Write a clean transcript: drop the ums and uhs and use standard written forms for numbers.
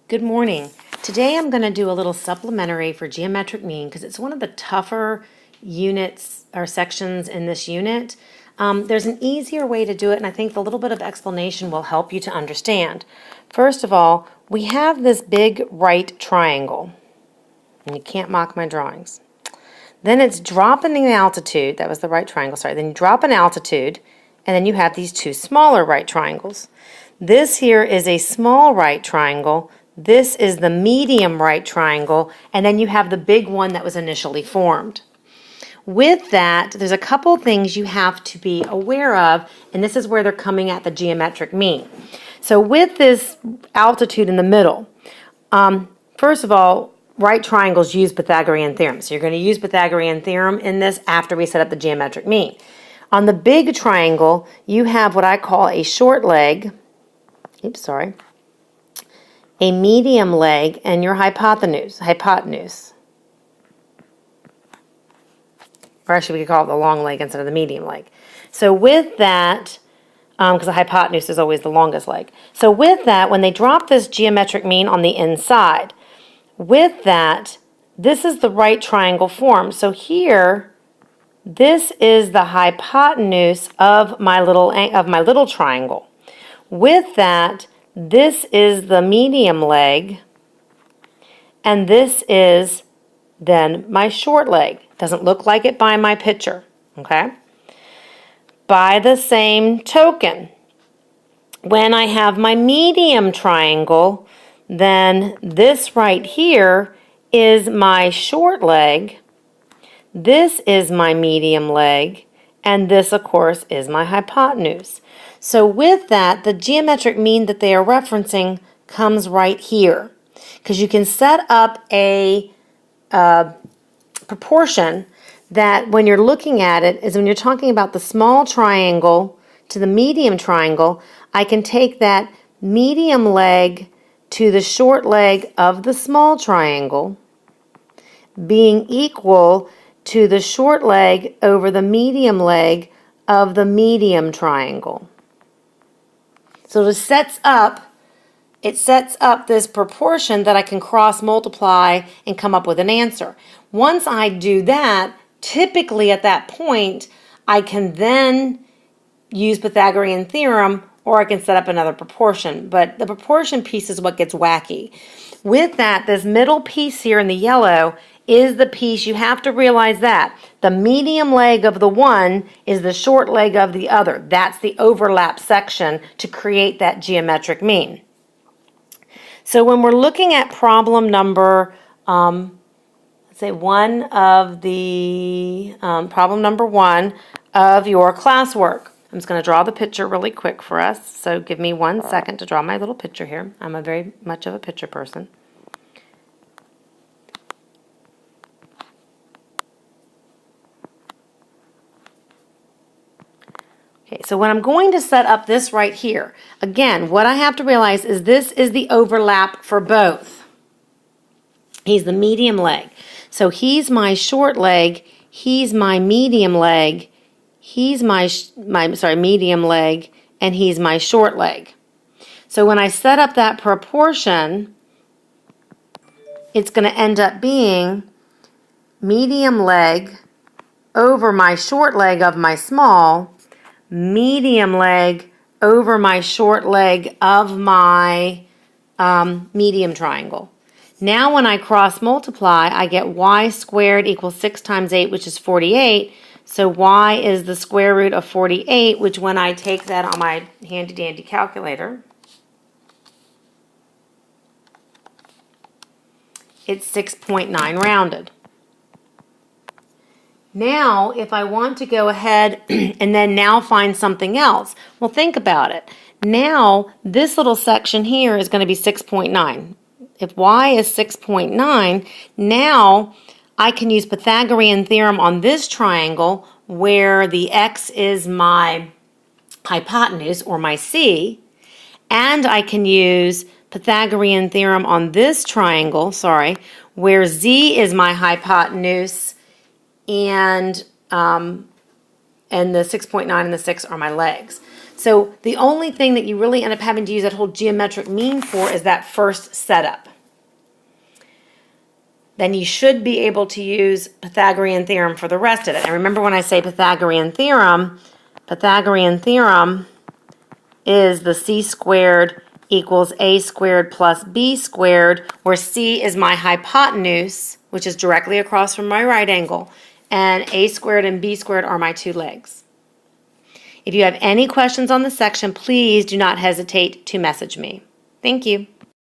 Good morning. Today I'm going to do a little supplementary for geometric mean because it's one of the tougher units or sections in this unit. There's an easier way to do it, and I think the little bit of explanation will help you to understand. First of all, we have this big right triangle, and you can't mock my drawings. Then it's dropping the altitude. That was the right triangle, sorry. Then you drop an altitude, and then you have these two smaller right triangles. This here is a small right triangle. This is the medium right triangle, and then you have the big one that was initially formed. With that, there's a couple things you have to be aware of, and this is where they're coming at the geometric mean. So with this altitude in the middle, first of all, right triangles use Pythagorean theorem. So you're going to use Pythagorean theorem in this after we set up the geometric mean. On the big triangle, you have what I call a short leg, a medium leg, and your hypotenuse. Or actually, we could call it the long leg instead of the medium leg. So with that, because the hypotenuse is always the longest leg. So with that, when they drop this geometric mean on the inside, with that, this is the right triangle form. So here, this is the hypotenuse of my little triangle. With that, this is the medium leg, and this is then my short leg. Doesn't look like it by my picture, okay? By the same token, when I have my medium triangle, then this right here is my short leg, this is my medium leg, and this, of course, is my hypotenuse. So with that, the geometric mean that they are referencing comes right here, because you can set up a proportion that when you're looking at it is when you're talking about the small triangle to the medium triangle, I can take that medium leg to the short leg of the small triangle being equal to the short leg over the medium leg of the medium triangle. So it sets up this proportion that I can cross multiply and come up with an answer. Once I do that, typically at that point, I can then use Pythagorean theorem, or I can set up another proportion. But the proportion piece is what gets wacky. With that, this middle piece here in the yellow is the piece you have to realize that the medium leg of the one is the short leg of the other. That's the overlap section to create that geometric mean. So when we're looking at problem number, problem number 1 of your classwork. I'm just going to draw the picture really quick for us. So give me 1 second to draw my little picture here. I'm a very much of a picture person. Okay, so when I'm going to set up this right here, again, what I have to realize is this is the overlap for both. He's the medium leg. So he's my short leg, he's my medium leg, he's my medium leg, and he's my short leg. So when I set up that proportion, it's going to end up being medium leg over my short leg of my small, medium leg over my short leg of my medium triangle. Now when I cross multiply, I get y squared equals 6 times 8, which is 48. So y is the square root of 48, which when I take that on my handy-dandy calculator, it's 6.9 rounded. Now, if I want to go ahead and then now find something else, well, think about it. Now, this little section here is going to be 6.9. If y is 6.9, now I can use Pythagorean theorem on this triangle where the x is my hypotenuse, or my c, and I can use Pythagorean theorem on this triangle, where z is my hypotenuse, and the 6.9 and the 6 are my legs. So the only thing that you really end up having to use that whole geometric mean for is that first setup. Then you should be able to use Pythagorean theorem for the rest of it. And remember when I say Pythagorean theorem is the c squared equals a squared plus b squared, where c is my hypotenuse, which is directly across from my right angle, and a squared and b squared are my two legs. If you have any questions on this section, please do not hesitate to message me. Thank you.